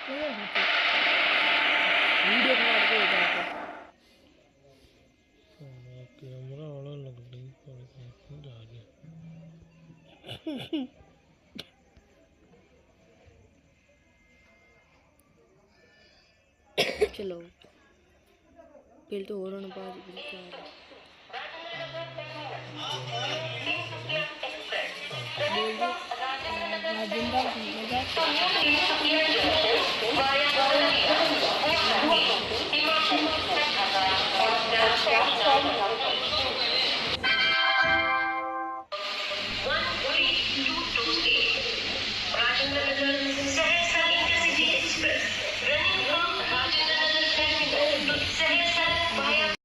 video बना के जाके कैमरा वाला लग रही चलो पहले तो और ना बाज बिल्कुल बोल दो जिंदा